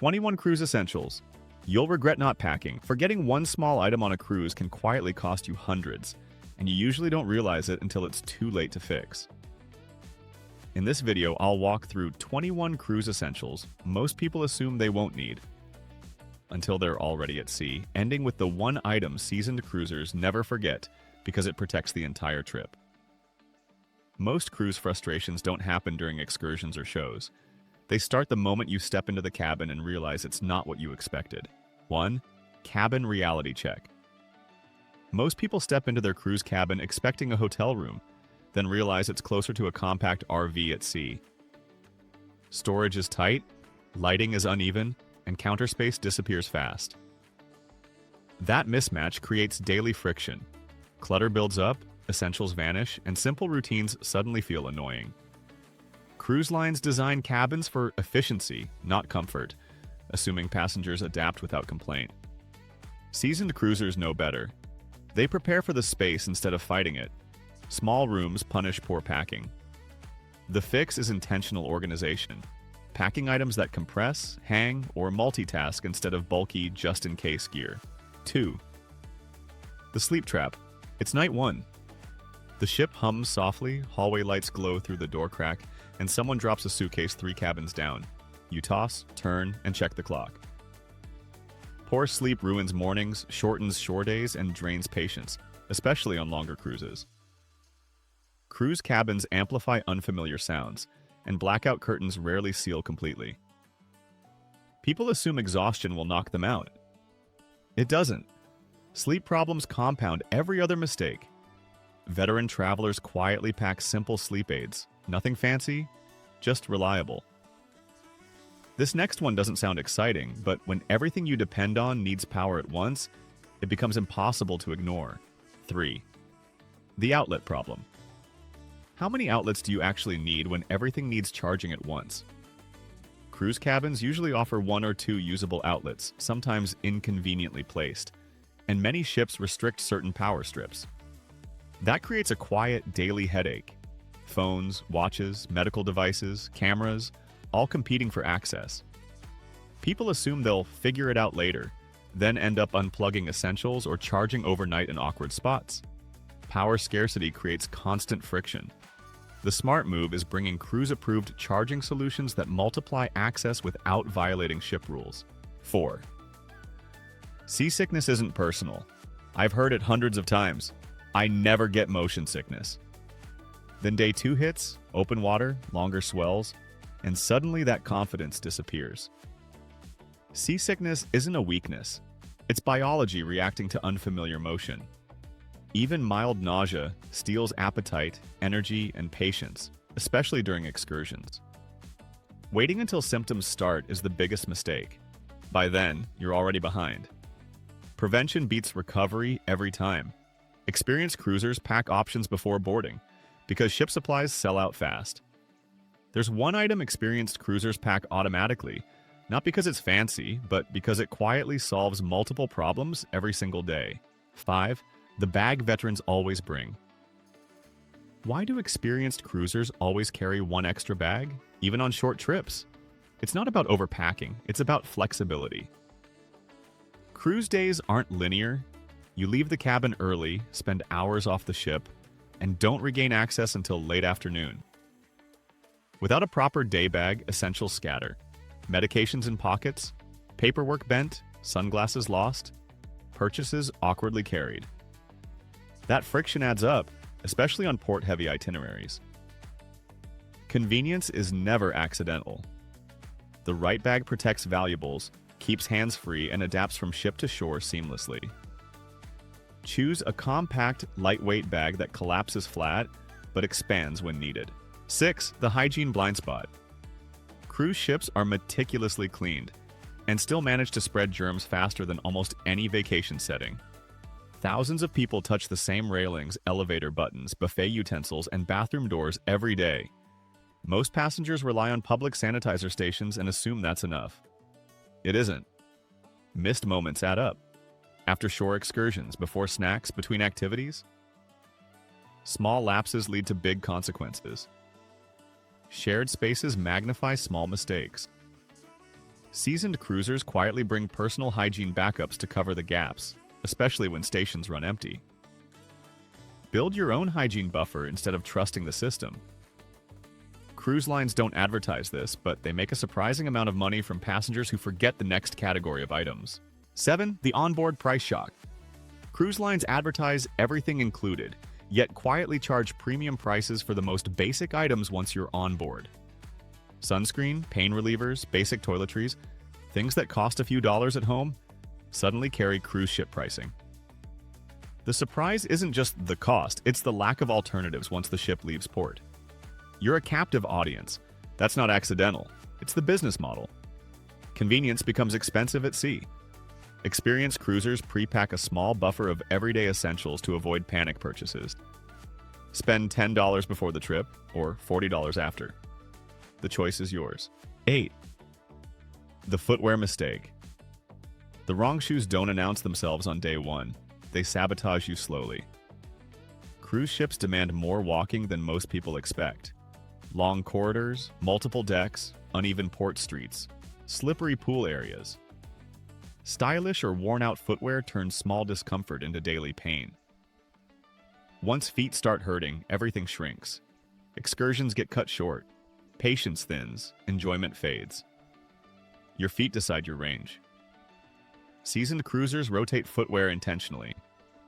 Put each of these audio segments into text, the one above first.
21 Cruise Essentials. You'll regret not packing. Forgetting one small item on a cruise can quietly cost you hundreds, and you usually don't realize it until it's too late to fix. In this video, I'll walk through 21 cruise essentials most people assume they won't need until they're already at sea, ending with the one item seasoned cruisers never forget because it protects the entire trip. Most cruise frustrations don't happen during excursions or shows. They start the moment you step into the cabin and realize it's not what you expected. 1. Cabin reality check. Most people step into their cruise cabin expecting a hotel room, then realize it's closer to a compact RV at sea. Storage is tight, lighting is uneven, and counter space disappears fast. That mismatch creates daily friction. Clutter builds up, essentials vanish, and simple routines suddenly feel annoying. Cruise lines design cabins for efficiency, not comfort, assuming passengers adapt without complaint. Seasoned cruisers know better. They prepare for the space instead of fighting it. Small rooms punish poor packing. The fix is intentional organization, packing items that compress, hang, or multitask instead of bulky, just-in-case gear. 2. The sleep trap. It's night 1. The ship hums softly, hallway lights glow through the door crack, and someone drops a suitcase 3 cabins down. You toss, turn, and check the clock. Poor sleep ruins mornings, shortens shore days, and drains patience, especially on longer cruises. Cruise cabins amplify unfamiliar sounds, and blackout curtains rarely seal completely. People assume exhaustion will knock them out. It doesn't. Sleep problems compound every other mistake. Veteran travelers quietly pack simple sleep aids. Nothing fancy, just reliable. This next one doesn't sound exciting, but when everything you depend on needs power at once, it becomes impossible to ignore. 3. The outlet problem. How many outlets do you actually need when everything needs charging at once? Cruise cabins usually offer 1 or 2 usable outlets, sometimes inconveniently placed, and many ships restrict certain power strips. That creates a quiet, daily headache. Phones, watches, medical devices, cameras, all competing for access. People assume they'll figure it out later, then end up unplugging essentials or charging overnight in awkward spots. Power scarcity creates constant friction. The smart move is bringing cruise-approved charging solutions that multiply access without violating ship rules. 4. Seasickness isn't personal. I've heard it hundreds of times. I never get motion sickness. Then day 2 hits, open water, longer swells, and suddenly that confidence disappears. Seasickness isn't a weakness. It's biology reacting to unfamiliar motion. Even mild nausea steals appetite, energy, and patience, especially during excursions. Waiting until symptoms start is the biggest mistake. By then, you're already behind. Prevention beats recovery every time. Experienced cruisers pack options before boarding, because ship supplies sell out fast. There's one item experienced cruisers pack automatically, not because it's fancy, but because it quietly solves multiple problems every single day. 5. The bag veterans always bring. Why do experienced cruisers always carry 1 extra bag, even on short trips? It's not about overpacking, it's about flexibility. Cruise days aren't linear. You leave the cabin early, spend hours off the ship, and don't regain access until late afternoon. Without a proper day bag, essentials scatter. Medications in pockets, paperwork bent, sunglasses lost, purchases awkwardly carried. That friction adds up, especially on port-heavy itineraries. Convenience is never accidental. The right bag protects valuables, keeps hands free, and adapts from ship to shore seamlessly. Choose a compact, lightweight bag that collapses flat, but expands when needed. 6. The hygiene blind spot. Cruise ships are meticulously cleaned, and still manage to spread germs faster than almost any vacation setting. Thousands of people touch the same railings, elevator buttons, buffet utensils, and bathroom doors every day. Most passengers rely on public sanitizer stations and assume that's enough. It isn't. Missed moments add up. After shore excursions, before snacks, between activities. Small lapses lead to big consequences. Shared spaces magnify small mistakes. Seasoned cruisers quietly bring personal hygiene backups to cover the gaps, especially when stations run empty. Build your own hygiene buffer instead of trusting the system. Cruise lines don't advertise this, but they make a surprising amount of money from passengers who forget the next category of items. 7. The onboard price shock. Cruise lines advertise everything included, yet quietly charge premium prices for the most basic items once you're on board. Sunscreen, pain relievers, basic toiletries, things that cost a few dollars at home, suddenly carry cruise ship pricing. The surprise isn't just the cost, it's the lack of alternatives once the ship leaves port. You're a captive audience. That's not accidental. It's the business model. Convenience becomes expensive at sea. Experienced cruisers pre-pack a small buffer of everyday essentials to avoid panic purchases. Spend $10 before the trip, or $40 after. The choice is yours. 8. The footwear mistake. The wrong shoes don't announce themselves on day one. They sabotage you slowly. Cruise ships demand more walking than most people expect. Long corridors, multiple decks, uneven port streets, slippery pool areas. Stylish or worn-out footwear turns small discomfort into daily pain. Once feet start hurting, everything shrinks. Excursions get cut short. Patience thins, enjoyment fades. Your feet decide your range. Seasoned cruisers rotate footwear intentionally.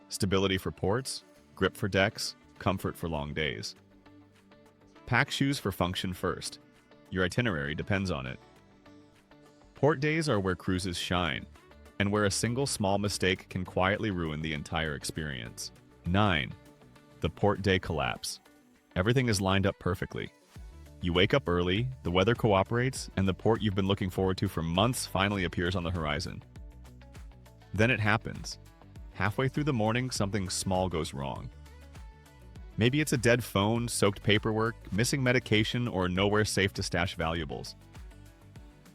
Stability for ports, grip for decks, comfort for long days. Pack shoes for function first. Your itinerary depends on it. Port days are where cruises shine, and where a single small mistake can quietly ruin the entire experience. 9. The port day collapse. Everything is lined up perfectly. You wake up early, the weather cooperates, and the port you've been looking forward to for months finally appears on the horizon. Then it happens. Halfway through the morning, something small goes wrong. Maybe it's a dead phone, soaked paperwork, missing medication, or nowhere safe to stash valuables.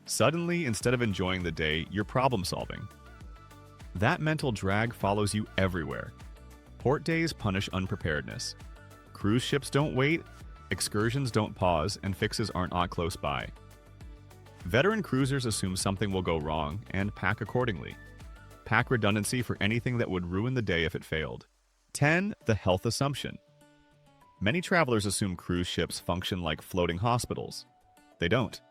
Suddenly, instead of enjoying the day, you're problem-solving. That mental drag follows you everywhere. Port days punish unpreparedness. Cruise ships don't wait, excursions don't pause, and fixes aren't close by. Veteran cruisers assume something will go wrong and pack accordingly. Pack redundancy for anything that would ruin the day if it failed. 10. The health assumption. Many travelers assume cruise ships function like floating hospitals. They don't.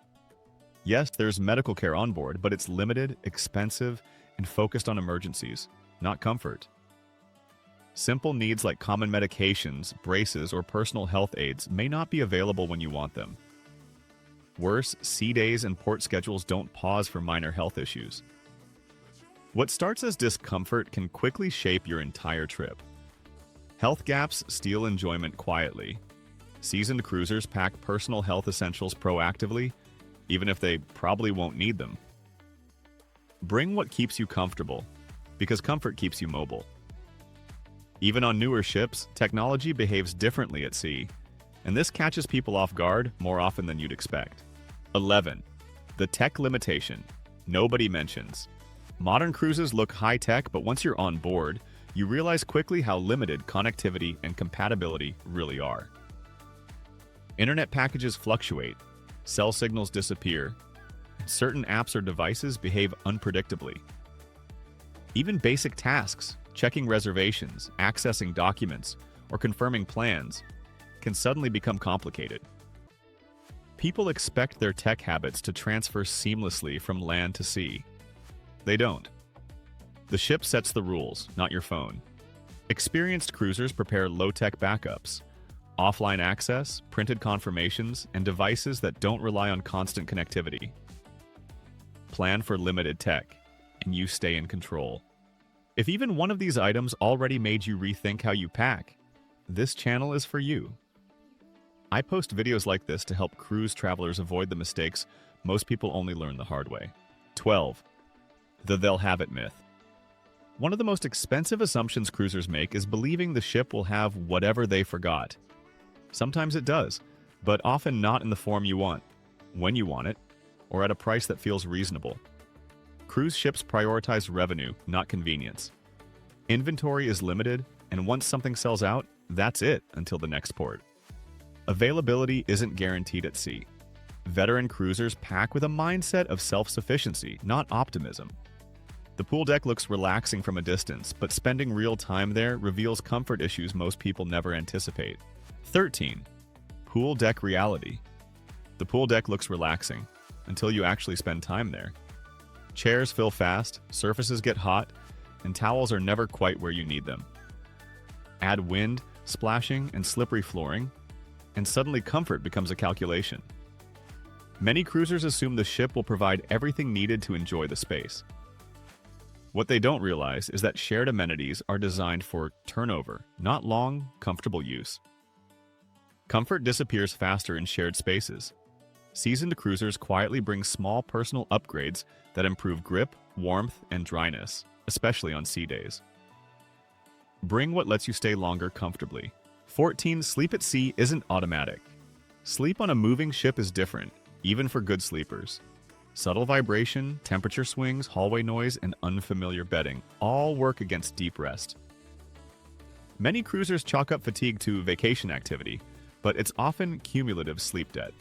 Yes, there's medical care on board, but it's limited, expensive, and focused on emergencies, not comfort. Simple needs like common medications, braces, or personal health aids may not be available when you want them. Worse, sea days and port schedules don't pause for minor health issues. What starts as discomfort can quickly shape your entire trip. Health gaps steal enjoyment quietly. Seasoned cruisers pack personal health essentials proactively, even if they probably won't need them. Bring what keeps you comfortable, because comfort keeps you mobile. Even on newer ships, technology behaves differently at sea, and this catches people off guard more often than you'd expect. 11. The tech limitation. Nobody mentions. Modern cruises look high-tech, but once you're on board, you realize quickly how limited connectivity and compatibility really are. Internet packages fluctuate, cell signals disappear, and certain apps or devices behave unpredictably. Even basic tasks, checking reservations, accessing documents, or confirming plans, can suddenly become complicated. People expect their tech habits to transfer seamlessly from land to sea. They don't. The ship sets the rules, not your phone. Experienced cruisers prepare low-tech backups, offline access, printed confirmations, and devices that don't rely on constant connectivity. Plan for limited tech, and you stay in control. If even one of these items already made you rethink how you pack, this channel is for you. I post videos like this to help cruise travelers avoid the mistakes most people only learn the hard way. 12. The they'll have it myth. One of the most expensive assumptions cruisers make is believing the ship will have whatever they forgot. Sometimes it does, but often not in the form you want, when you want it, or at a price that feels reasonable. Cruise ships prioritize revenue, not convenience. Inventory is limited, and once something sells out, that's it until the next port. Availability isn't guaranteed at sea. Veteran cruisers pack with a mindset of self-sufficiency, not optimism. The pool deck looks relaxing from a distance, but spending real time there reveals comfort issues most people never anticipate. 13. Pool deck reality. The pool deck looks relaxing until you actually spend time there. Chairs fill fast, surfaces get hot, and towels are never quite where you need them. Add wind, splashing, and slippery flooring, and suddenly comfort becomes a calculation. Many cruisers assume the ship will provide everything needed to enjoy the space. What they don't realize is that shared amenities are designed for turnover, not long, comfortable use. Comfort disappears faster in shared spaces. Seasoned cruisers quietly bring small personal upgrades that improve grip, warmth, and dryness, especially on sea days. Bring what lets you stay longer comfortably. 14. Sleep at sea isn't automatic. Sleep on a moving ship is different, even for good sleepers. Subtle vibration, temperature swings, hallway noise, and unfamiliar bedding all work against deep rest. Many cruisers chalk up fatigue to vacation activity, but it's often cumulative sleep debt.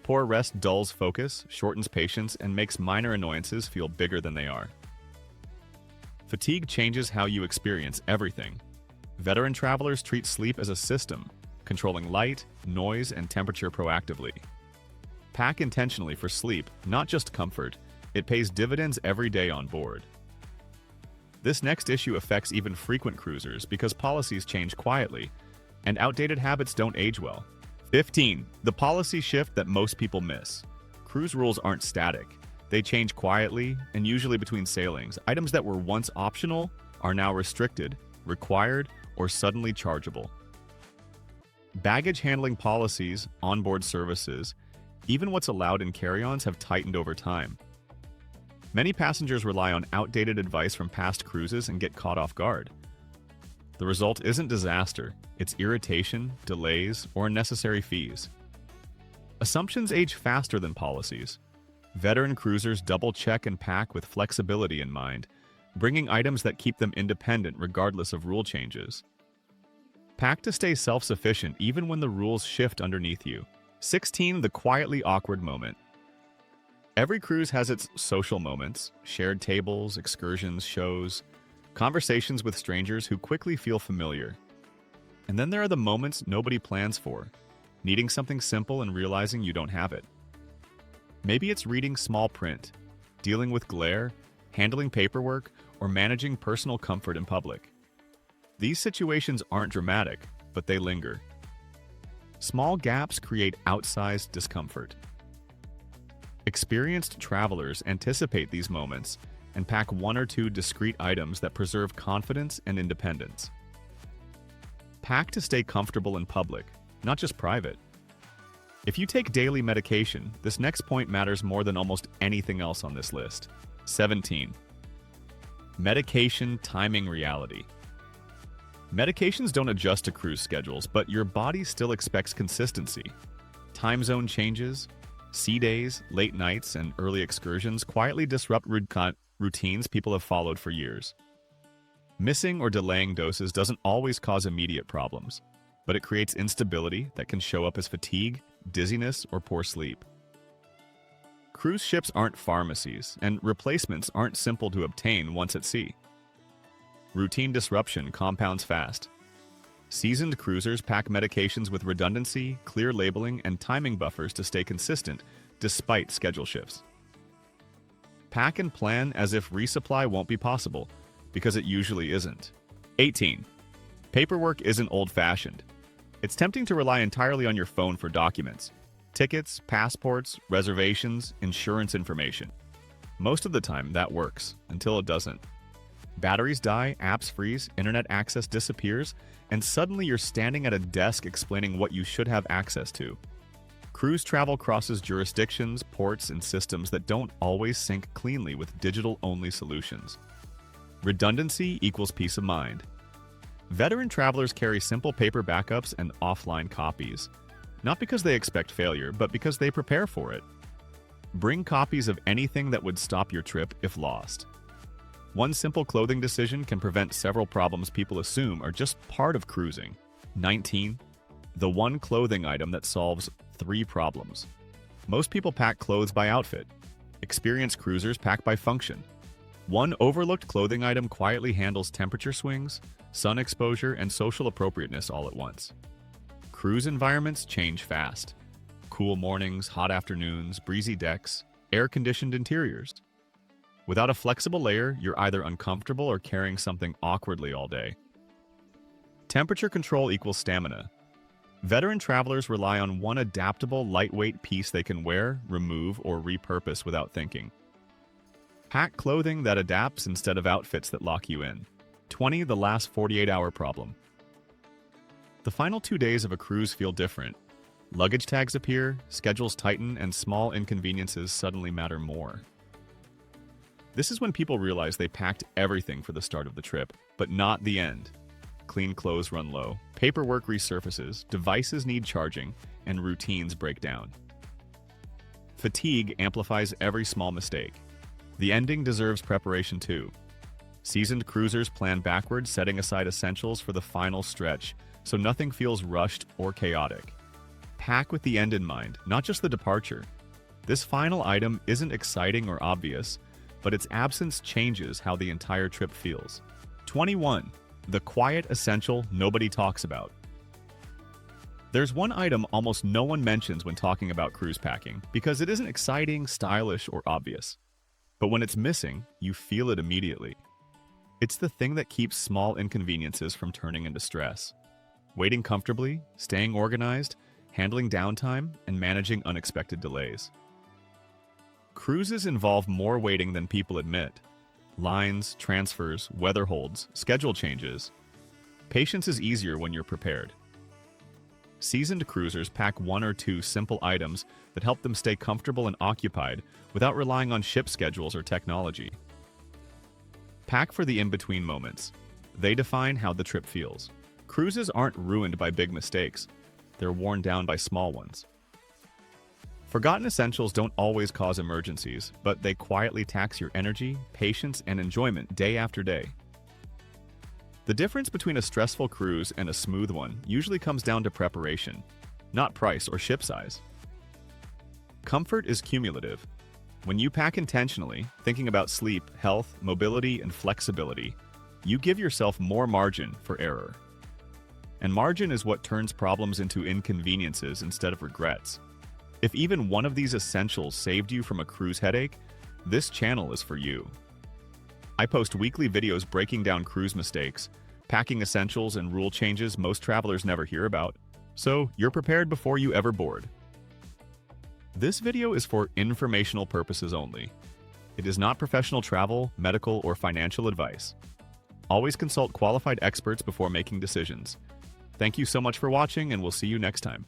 Poor rest dulls focus, shortens patience, and makes minor annoyances feel bigger than they are. Fatigue changes how you experience everything. Veteran travelers treat sleep as a system, controlling light, noise, and temperature proactively. Pack intentionally for sleep, not just comfort. It pays dividends every day on board. This next issue affects even frequent cruisers because policies change quietly, and outdated habits don't age well. 15. The policy shift that most people miss. Cruise rules aren't static. They change quietly, and usually between sailings. Items that were once optional are now restricted, required, or suddenly chargeable. Baggage handling policies, onboard services, even what's allowed in carry-ons have tightened over time. Many passengers rely on outdated advice from past cruises and get caught off guard. The result isn't disaster, it's irritation, delays, or unnecessary fees. Assumptions age faster than policies. Veteran cruisers double-check and pack with flexibility in mind, bringing items that keep them independent regardless of rule changes. Pack to stay self-sufficient even when the rules shift underneath you. 16. The quietly awkward moment. Every cruise has its social moments, shared tables, excursions, shows, conversations with strangers who quickly feel familiar. And then there are the moments nobody plans for, needing something simple and realizing you don't have it. Maybe it's reading small print, dealing with glare, handling paperwork, or managing personal comfort in public. These situations aren't dramatic, but they linger. Small gaps create outsized discomfort. Experienced travelers anticipate these moments and pack one or two discrete items that preserve confidence and independence. Pack to stay comfortable in public, not just private. If you take daily medication, this next point matters more than almost anything else on this list. 17. Medication timing reality. Medications don't adjust to cruise schedules, but your body still expects consistency. Time zone changes, sea days, late nights, and early excursions quietly disrupt routines people have followed for years. Missing or delaying doses doesn't always cause immediate problems, but it creates instability that can show up as fatigue, dizziness, or poor sleep. Cruise ships aren't pharmacies, and replacements aren't simple to obtain once at sea. Routine disruption compounds fast. Seasoned cruisers pack medications with redundancy, clear labeling, and timing buffers to stay consistent despite schedule shifts. Pack and plan as if resupply won't be possible, because it usually isn't. 18. Paperwork isn't old-fashioned. It's tempting to rely entirely on your phone for documents. Tickets, passports, reservations, insurance information. Most of the time, that works, until it doesn't. Batteries die, apps freeze, internet access disappears, and suddenly you're standing at a desk explaining what you should have access to. Cruise travel crosses jurisdictions, ports, and systems that don't always sync cleanly with digital-only solutions. Redundancy equals peace of mind. Veteran travelers carry simple paper backups and offline copies, not because they expect failure, but because they prepare for it. Bring copies of anything that would stop your trip if lost. One simple clothing decision can prevent several problems people assume are just part of cruising. 19. The one clothing item that solves 3 problems. Most people pack clothes by outfit. Experienced cruisers pack by function. One overlooked clothing item quietly handles temperature swings, sun exposure, and social appropriateness all at once. Cruise environments change fast. Cool mornings, hot afternoons, breezy decks, air-conditioned interiors. Without a flexible layer, you're either uncomfortable or carrying something awkwardly all day. Temperature control equals stamina. Veteran travelers rely on one adaptable, lightweight piece they can wear, remove, or repurpose without thinking. Pack clothing that adapts instead of outfits that lock you in. 20. The last 48-hour problem. The final 2 days of a cruise feel different. Luggage tags appear, schedules tighten, and small inconveniences suddenly matter more. This is when people realize they packed everything for the start of the trip, but not the end. Clean clothes run low, paperwork resurfaces, devices need charging, and routines break down. Fatigue amplifies every small mistake. The ending deserves preparation too. Seasoned cruisers plan backwards, setting aside essentials for the final stretch, so nothing feels rushed or chaotic. Pack with the end in mind, not just the departure. This final item isn't exciting or obvious, but its absence changes how the entire trip feels. 21. The quiet essential nobody talks about. There's one item almost no one mentions when talking about cruise packing because it isn't exciting, stylish, or obvious. But when it's missing, you feel it immediately. It's the thing that keeps small inconveniences from turning into stress. Waiting comfortably, staying organized, handling downtime, and managing unexpected delays. Cruises involve more waiting than people admit. Lines, transfers, weather holds, schedule changes. Patience is easier when you're prepared. Seasoned cruisers pack 1 or 2 simple items that help them stay comfortable and occupied without relying on ship schedules or technology. Pack for the in-between moments. They define how the trip feels. Cruises aren't ruined by big mistakes. They're worn down by small ones. Forgotten essentials don't always cause emergencies, but they quietly tax your energy, patience, and enjoyment day after day. The difference between a stressful cruise and a smooth one usually comes down to preparation, not price or ship size. Comfort is cumulative. When you pack intentionally, thinking about sleep, health, mobility, and flexibility, you give yourself more margin for error. And margin is what turns problems into inconveniences instead of regrets. If even one of these essentials saved you from a cruise headache, this channel is for you. I post weekly videos breaking down cruise mistakes, packing essentials, and rule changes most travelers never hear about, so you're prepared before you ever board. This video is for informational purposes only. It is not professional travel, medical, or financial advice. Always consult qualified experts before making decisions. Thank you so much for watching, and we'll see you next time.